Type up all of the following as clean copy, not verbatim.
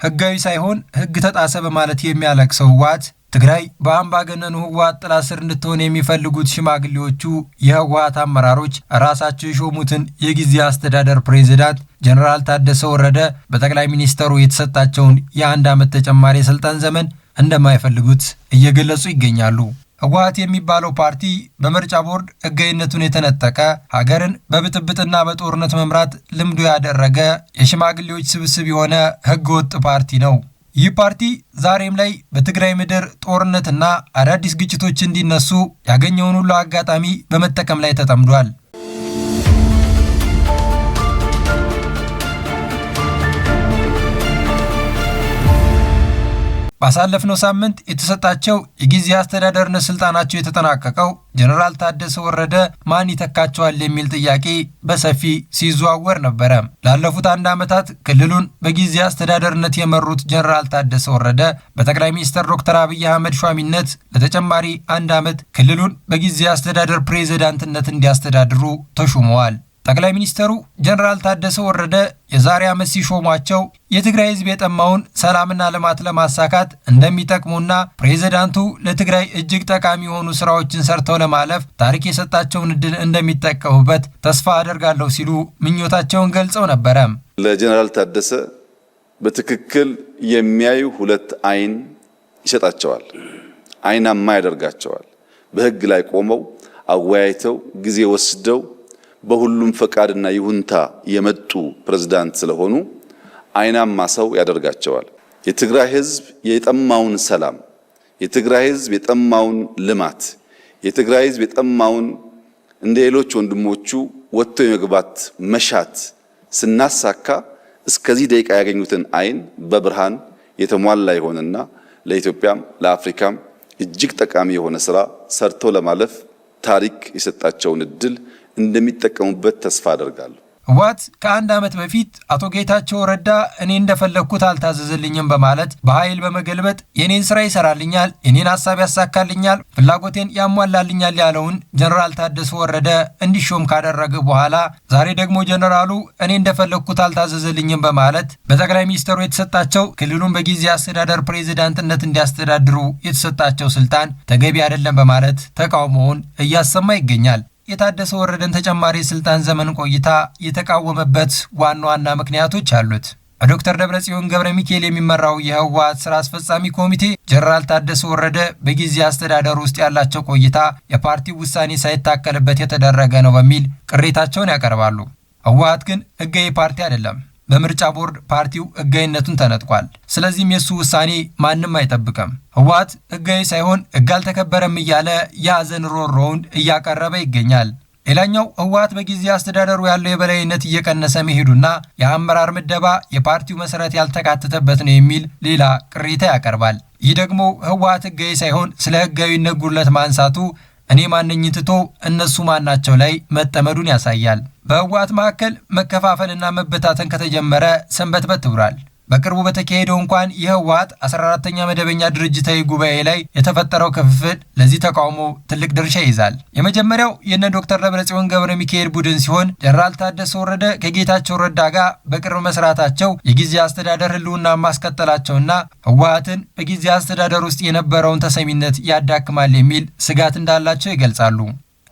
ህጋዊ ሳይሆን ህግ ተጣሰ በማለት የሚያለቅሰው ህወሓት ትግራይ በአምባገነኑ ህወሓት ጥላ ስር እንድትሆን የሚፈልጉት ሽማግሌዎቹ የህወሓት አመራሮች ራሳቸው የሾሙትን የጊዜያዊ አስተዳደር ፕሬዝዳንት ጀነራል ታደሰ ወረደ በጠቅላይ ሚኒስትሩ የተሰጣቸውን የ1 ዓመት ተጨማሪ የስልጣን ዘመን እንደማይፈልጉት እየገለጹ ይገኛሉ። ህወሓት የሚባለው ፓርቲ በምርጫ ቦርድ ህጋዊነቱን የተነጠቀ ሀገርን በብጥብጥና በጦርነት መምራት ልምዱ ያደረገ የሽማግሌዎች ስብስብ የሆነ ህገወጥ ፓርቲ ነው። ይህ ፓርቲ ዛሬም ላይ በትግራይ ምድር ጦርነትና አዳዲስ ግጭቶች እንዲነሱ ያገኘውን ሁሉ አጋጣሚ በመጠቀም ላይ ተጠምዷል። ባሳለፍነው ሳምንት የተሰጣቸው የጊዜያዊ አስተዳደርነት ስልጣናቸው የተጠናቀቀው ጀነራል ታደሰ ወረደ ማን ይተካቸዋል የሚል ጥያቄ በሰፊ ሲዘዋወር ነበረ። ላለፉት 1 ዓመታት ክልሉን በጊዜያዊ አስተዳደርነት የመሩት ጀነራል ታደሰ ወረደ በጠቅላይ ሚኒስትር ዶክተር አብይ አህመድ ሿሚነት ለተጨማሪ 1 ዓመት ክልሉን በጊዜያዊ አስተዳደር ፕሬዝዳንትነት እንዲያስተዳድሩ ተሹመዋል። ጠቅላይ ሚኒስትሩ ጀነራል ታደሰ ወረደ የዛሬ ዓመት ሲሾሟቸው የትግራይ ህዝብ የጠማውን ሰላምና ልማት ለማሳካት እንደሚጠቅሙና ፕሬዝዳንቱ ለትግራይ እጅግ ጠቃሚ የሆኑ ስራዎችን ሰርተው ለማለፍ ታሪክ የሰጣቸውን እድል እንደሚጠቀሙበት ተስፋ አደርጋለሁ ሲሉ ምኞታቸውን ገልጸው ነበረ። ለጀነራል ታደሰ በትክክል የሚያዩ 2 አይን ይሰጣቸዋል፣ አይናማ ያደርጋቸዋል። በህግ ላይ ቆመው አወያይተው ጊዜ ወስደው በሁሉም ፈቃድና ይሁንታ የመጡ ፕሬዝዳንት ስለሆኑ አይናማ ሰው ያደርጋቸዋል። የትግራይ ህዝብ የጠማውን ሰላም፣ የትግራይ ህዝብ የጠማውን ልማት፣ የትግራይ ህዝብ የጠማውን እንደ ሌሎች ወንድሞቹ ወጥቶ የመግባት መሻት ስናሳካ እስከዚህ ደቂቃ ያገኙትን አይን በብርሃን የተሟላ የሆነና ለኢትዮጵያም ለአፍሪካም እጅግ ጠቃሚ የሆነ ስራ ሰርቶ ለማለፍ ታሪክ የሰጣቸውን እድል እንደሚጠቀሙበት ተስፋ አደርጋለሁ። ህወሓት ከ1 ዓመት በፊት አቶ ጌታቸው ረዳ እኔ እንደፈለኩት አልታዘዘልኝም በማለት በኃይል በመገልበጥ የኔን ስራ ይሰራልኛል፣ የኔን ሐሳብ ያሳካልኛል፣ ፍላጎቴን ያሟላልኛል ያለውን ጀነራል ታደሰ ወረደ እንዲሾም ካደረገ በኋላ ዛሬ ደግሞ ጀነራሉ እኔ እንደፈለኩት አልታዘዘልኝም በማለት በጠቅላይ ሚኒስትሩ የተሰጣቸው ክልሉን በጊዜያዊ አስተዳደር ፕሬዝዳንትነት እንዲያስተዳድሩ የተሰጣቸው ስልጣን ተገቢ አይደለም በማለት ተቃውሞውን እያሰማ ይገኛል። የታደሰ ወረደን ተጨማሪ ስልጣን ዘመን ቆይታ የተቃወመበት ዋና ምክንያቶች አሉት። በዶክተር ደብረጽዮን ገብረ ሚካኤል የሚመራው የህወሓት ስራ አስፈጻሚ ኮሚቴ ጀነራል ታደሰ ወረደ በጊዜያዊ አስተዳደር ውስጥ ያላቸው ቆይታ የፓርቲው ውሳኔ ሳይታከልበት የተደረገ ነው በሚል ቅሬታቸውን ያቀርባሉ። ህወሓት ግን ህጋዊ ፓርቲ አይደለም። በምርጫ ቦርድ ፓርቲው ህጋዊነቱን ተነጥቋል። ስለዚህም የሱ ውሳኔ ማንም አይጠብቅም። ህወሓት ህጋዊ ሳይሆን ህግ አልተከበረም እያለ የሐዘን ሮሮውን እያቀረበ ይገኛል። ሌላኛው ህወሓት በጊዜያዊ አስተዳደሩ ያለው የበላይነት እየቀነሰ መሄዱና የአመራር ምደባ የፓርቲው መሰረት ያልተካተተበት ነው የሚል ሌላ ቅሬታ ያቀርባል። ይህ ደግሞ ህወሓት ህጋዊ ሳይሆን ስለ ህጋዊነት ጉድለት ማንሳቱ እኔ ማንኝ ትቶ እነሱ ማናቸው ላይ መጠመዱን ያሳያል። በህወሓት መካከል መከፋፈልና መበታተን ከተጀመረ ሰንበትበት ብሏል። በቅርቡ በተካሄደው እንኳን የህወሓት 14ኛ መደበኛ ድርጅታዊ ጉባኤ ላይ የተፈጠረው ክፍፍል ለዚህ ተቃውሞ ትልቅ ድርሻ ይይዛል። የመጀመሪያው የነ ዶክተር ደብረጽዮን ገብረ ሚካኤል ቡድን ሲሆን ጀነራል ታደሰ ወረደ ከጌታቸው ረዳ ጋር በቅርብ መስራታቸው የጊዜያዊ አስተዳደር ህልውና ማስቀጠላቸውና ህወሓትን በጊዜያዊ አስተዳደር ውስጥ የነበረውን ተሰሚነት ያዳክማል የሚል ስጋት እንዳላቸው ይገልጻሉ።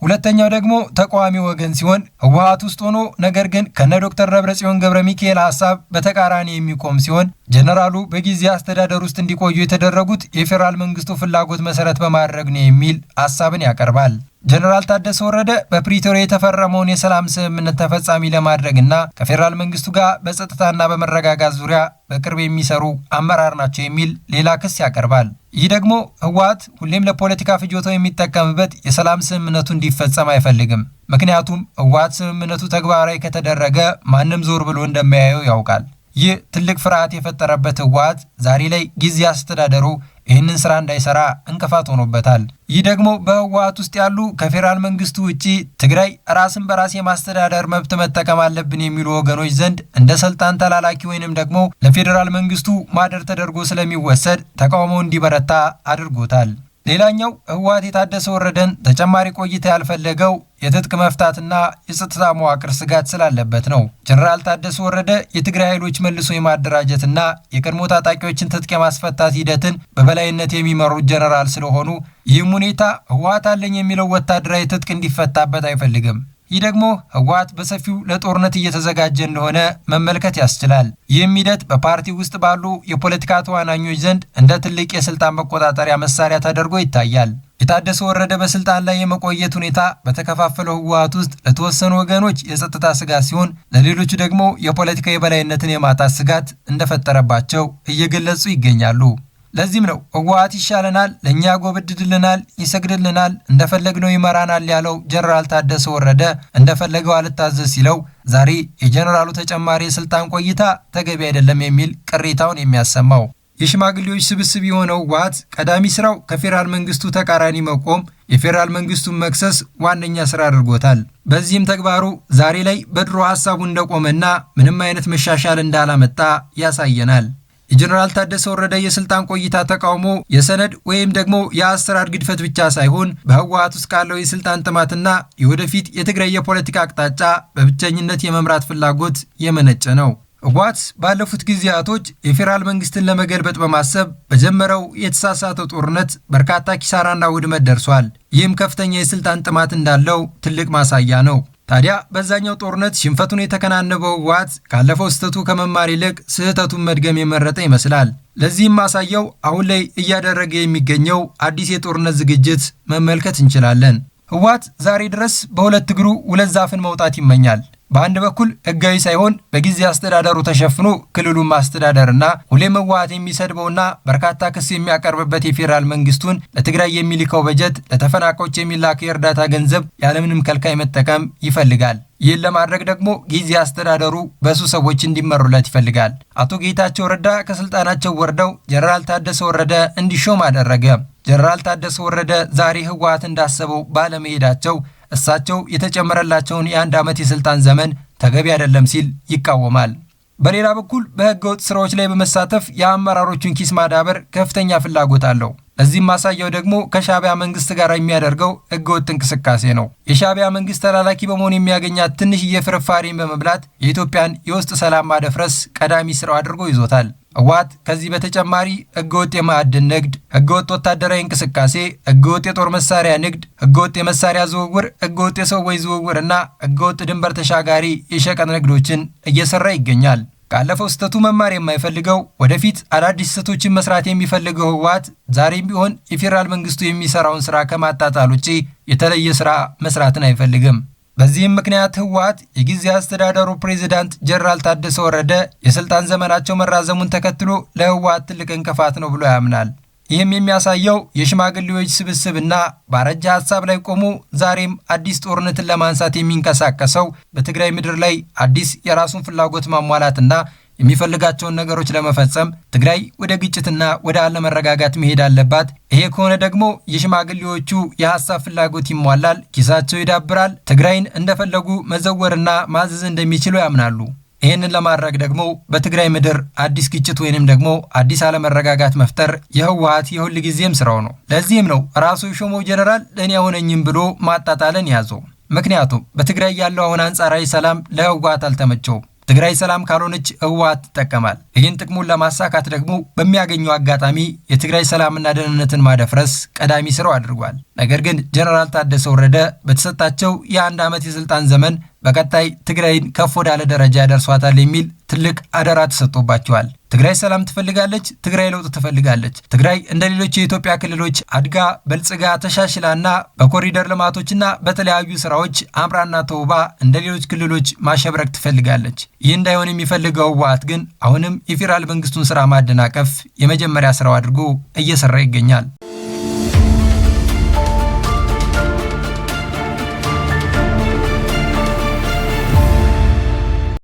ሁለተኛው ደግሞ ተቃዋሚ ወገን ሲሆን ህወሓት ውስጥ ሆኖ ነገር ግን ከነ ዶክተር ደብረጽዮን ገብረ ሚካኤል ሐሳብ በተቃራኒ የሚቆም ሲሆን ጀነራሉ በጊዜያዊ አስተዳደር ውስጥ እንዲቆዩ የተደረጉት የፌዴራል መንግስቱ ፍላጎት መሰረት በማድረግ ነው የሚል ሐሳብን ያቀርባል። ጀነራል ታደሰ ወረደ በፕሪቶሪያ የተፈረመውን የሰላም ስምምነት ተፈጻሚ ለማድረግና ከፌዴራል መንግስቱ ጋር በጸጥታና በመረጋጋት ዙሪያ በቅርብ የሚሰሩ አመራር ናቸው የሚል ሌላ ክስ ያቀርባል። ይህ ደግሞ ህወሓት ሁሌም ለፖለቲካ ፍጆታው የሚጠቀምበት የሰላም ስምምነቱ እንዲፈጸም አይፈልግም። ምክንያቱም ህወሓት ስምምነቱ ተግባራዊ ከተደረገ ማንም ዞር ብሎ እንደማያየው ያውቃል። ይህ ትልቅ ፍርሃት የፈጠረበት ህወሓት ዛሬ ላይ ጊዜያዊ አስተዳደሩ ይህንን ስራ እንዳይሰራ እንቅፋት ሆኖበታል። ይህ ደግሞ በህወሓት ውስጥ ያሉ ከፌዴራል መንግስቱ ውጪ ትግራይ ራስን በራስ የማስተዳደር መብት መጠቀም አለብን የሚሉ ወገኖች ዘንድ እንደ ስልጣን ተላላኪ ወይንም ደግሞ ለፌዴራል መንግስቱ ማደር ተደርጎ ስለሚወሰድ ተቃውሞ እንዲበረታ አድርጎታል። ሌላኛው ህወሓት የታደሰ ወረደን ተጨማሪ ቆይታ ያልፈለገው የትጥቅ መፍታትና የጸጥታ መዋቅር ስጋት ስላለበት ነው። ጀነራል ታደሰ ወረደ የትግራይ ኃይሎች መልሶ የማደራጀትና የቀድሞ ታጣቂዎችን ትጥቅ የማስፈታት ሂደትን በበላይነት የሚመሩት ጀነራል ስለሆኑ ይህም ሁኔታ ህወሓት አለኝ የሚለው ወታደራዊ ትጥቅ እንዲፈታበት አይፈልግም። ይህ ደግሞ ህወሓት በሰፊው ለጦርነት እየተዘጋጀ እንደሆነ መመልከት ያስችላል። ይህም ሂደት በፓርቲ ውስጥ ባሉ የፖለቲካ ተዋናኞች ዘንድ እንደ ትልቅ የስልጣን መቆጣጠሪያ መሳሪያ ተደርጎ ይታያል። የታደሰ ወረደ በስልጣን ላይ የመቆየት ሁኔታ በተከፋፈለው ህወሓት ውስጥ ለተወሰኑ ወገኖች የጸጥታ ስጋት ሲሆን፣ ለሌሎቹ ደግሞ የፖለቲካ የበላይነትን የማጣት ስጋት እንደፈጠረባቸው እየገለጹ ይገኛሉ። ለዚህም ነው ህወሓት ይሻለናል፣ ለእኛ ያጎበድድልናል፣ ይሰግድልናል፣ እንደፈለግነው ይመራናል ያለው ጀነራል ታደሰ ወረደ እንደፈለገው አልታዘዝ ሲለው ዛሬ የጀነራሉ ተጨማሪ የስልጣን ቆይታ ተገቢ አይደለም የሚል ቅሬታውን የሚያሰማው። የሽማግሌዎች ስብስብ የሆነው ህወሓት ቀዳሚ ስራው ከፌዴራል መንግስቱ ተቃራኒ መቆም፣ የፌዴራል መንግስቱን መክሰስ ዋነኛ ስራ አድርጎታል። በዚህም ተግባሩ ዛሬ ላይ በድሮ ሐሳቡ እንደቆመና ምንም አይነት መሻሻል እንዳላመጣ ያሳየናል። የጀነራል ታደሰ ወረደ የስልጣን ቆይታ ተቃውሞ የሰነድ ወይም ደግሞ የአሰራር ግድፈት ብቻ ሳይሆን በህወሓት ውስጥ ካለው የስልጣን ጥማትና የወደፊት የትግራይ የፖለቲካ አቅጣጫ በብቸኝነት የመምራት ፍላጎት የመነጨ ነው። ህወሓት ባለፉት ጊዜያቶች የፌዴራል መንግስትን ለመገልበጥ በማሰብ በጀመረው የተሳሳተ ጦርነት በርካታ ኪሳራና ውድመት ደርሷል። ይህም ከፍተኛ የስልጣን ጥማት እንዳለው ትልቅ ማሳያ ነው። ታዲያ በዛኛው ጦርነት ሽንፈቱን የተከናነበው ህወሓት ካለፈው ስህተቱ ከመማር ይልቅ ስህተቱን መድገም የመረጠ ይመስላል። ለዚህም ማሳያው አሁን ላይ እያደረገ የሚገኘው አዲስ የጦርነት ዝግጅት መመልከት እንችላለን። ህወሓት ዛሬ ድረስ በሁለት እግሩ ሁለት ዛፍን መውጣት ይመኛል። በአንድ በኩል ህጋዊ ሳይሆን በጊዜ አስተዳደሩ ተሸፍኖ ክልሉን ማስተዳደርና ሁሌም ህወሓት የሚሰድበውና በርካታ ክስ የሚያቀርብበት የፌዴራል መንግስቱን ለትግራይ የሚልከው በጀት፣ ለተፈናቃዮች የሚላክ የእርዳታ ገንዘብ ያለምንም ከልካይ መጠቀም ይፈልጋል። ይህን ለማድረግ ደግሞ ጊዜ አስተዳደሩ በሱ ሰዎች እንዲመሩለት ይፈልጋል። አቶ ጌታቸው ረዳ ከስልጣናቸው ወርደው ጀነራል ታደሰ ወረደ እንዲሾም አደረገ። ጀነራል ታደሰ ወረደ ዛሬ ህወሓት እንዳሰበው ባለመሄዳቸው እሳቸው የተጨመረላቸውን የ1 ዓመት የስልጣን ዘመን ተገቢ አይደለም ሲል ይቃወማል። በሌላ በኩል በህገወጥ ስራዎች ላይ በመሳተፍ የአመራሮቹን ኪስ ማዳበር ከፍተኛ ፍላጎት አለው። ለዚህም ማሳያው ደግሞ ከሻዕቢያ መንግስት ጋር የሚያደርገው ህገወጥ እንቅስቃሴ ነው። የሻዕቢያ መንግስት ተላላኪ በመሆን የሚያገኛት ትንሽዬ ፍርፋሪን በመብላት የኢትዮጵያን የውስጥ ሰላም ማደፍረስ ቀዳሚ ስራው አድርጎ ይዞታል። ህወሓት ከዚህ በተጨማሪ ህገወጥ የማዕድን ንግድ፣ ህገወጥ ወታደራዊ እንቅስቃሴ፣ ህገወጥ የጦር መሳሪያ ንግድ፣ ህገወጥ የመሳሪያ ዝውውር፣ ህገወጥ የሰዎች ዝውውርና ህገወጥ ድንበር ተሻጋሪ የሸቀጥ ንግዶችን እየሰራ ይገኛል። ካለፈው ስህተቱ መማር የማይፈልገው ወደፊት አዳዲስ ስህተቶችን መስራት የሚፈልገው ህወሓት ዛሬም ቢሆን የፌዴራል መንግስቱ የሚሰራውን ስራ ከማጣጣል ውጪ የተለየ ስራ መስራትን አይፈልግም። በዚህም ምክንያት ህወሓት የጊዜ አስተዳደሩ ፕሬዝዳንት ጀነራል ታደሰ ወረደ የስልጣን ዘመናቸው መራዘሙን ተከትሎ ለህወሓት ትልቅ እንቅፋት ነው ብሎ ያምናል። ይህም የሚያሳየው የሽማግሌዎች ስብስብና ባረጃ ሐሳብ ላይ ቆሞ ዛሬም አዲስ ጦርነትን ለማንሳት የሚንቀሳቀሰው በትግራይ ምድር ላይ አዲስ የራሱን ፍላጎት ማሟላትና የሚፈልጋቸውን ነገሮች ለመፈጸም ትግራይ ወደ ግጭትና ወደ አለመረጋጋት መሄድ አለባት። ይሄ ከሆነ ደግሞ የሽማግሌዎቹ የሐሳብ ፍላጎት ይሟላል፣ ኪሳቸው ይዳብራል፣ ትግራይን እንደፈለጉ መዘወርና ማዘዝ እንደሚችሉ ያምናሉ። ይህንን ለማድረግ ደግሞ በትግራይ ምድር አዲስ ግጭት ወይንም ደግሞ አዲስ አለመረጋጋት መፍጠር የህወሓት የሁል ጊዜም ስራው ነው። ለዚህም ነው ራሱ የሾመው ጀነራል ለእኔ አይሆነኝም ብሎ ማጣጣለን ያዘው። ምክንያቱም በትግራይ ያለው አሁን አንጻራዊ ሰላም ለህወሓት አልተመቸውም። ትግራይ ሰላም ካልሆነች ህወሓት ይጠቀማል። ይህን ጥቅሙን ለማሳካት ደግሞ በሚያገኘው አጋጣሚ የትግራይ ሰላምና ደህንነትን ማደፍረስ ቀዳሚ ስራው አድርጓል። ነገር ግን ጀነራል ታደሰ ወረደ በተሰጣቸው የ1 ዓመት የስልጣን ዘመን በቀጣይ ትግራይን ከፍ ወዳለ ደረጃ ያደርሷታል የሚል ትልቅ አደራ ተሰጥቶባቸዋል። ትግራይ ሰላም ትፈልጋለች፣ ትግራይ ለውጥ ትፈልጋለች። ትግራይ እንደ ሌሎች የኢትዮጵያ ክልሎች አድጋ በልጽጋ ተሻሽላና በኮሪደር ልማቶችና በተለያዩ ስራዎች አምራና ተውባ እንደ ሌሎች ክልሎች ማሸብረቅ ትፈልጋለች። ይህ እንዳይሆን የሚፈልገው ህወሓት ግን አሁንም የፌዴራል መንግስቱን ስራ ማደናቀፍ የመጀመሪያ ስራው አድርጎ እየሰራ ይገኛል።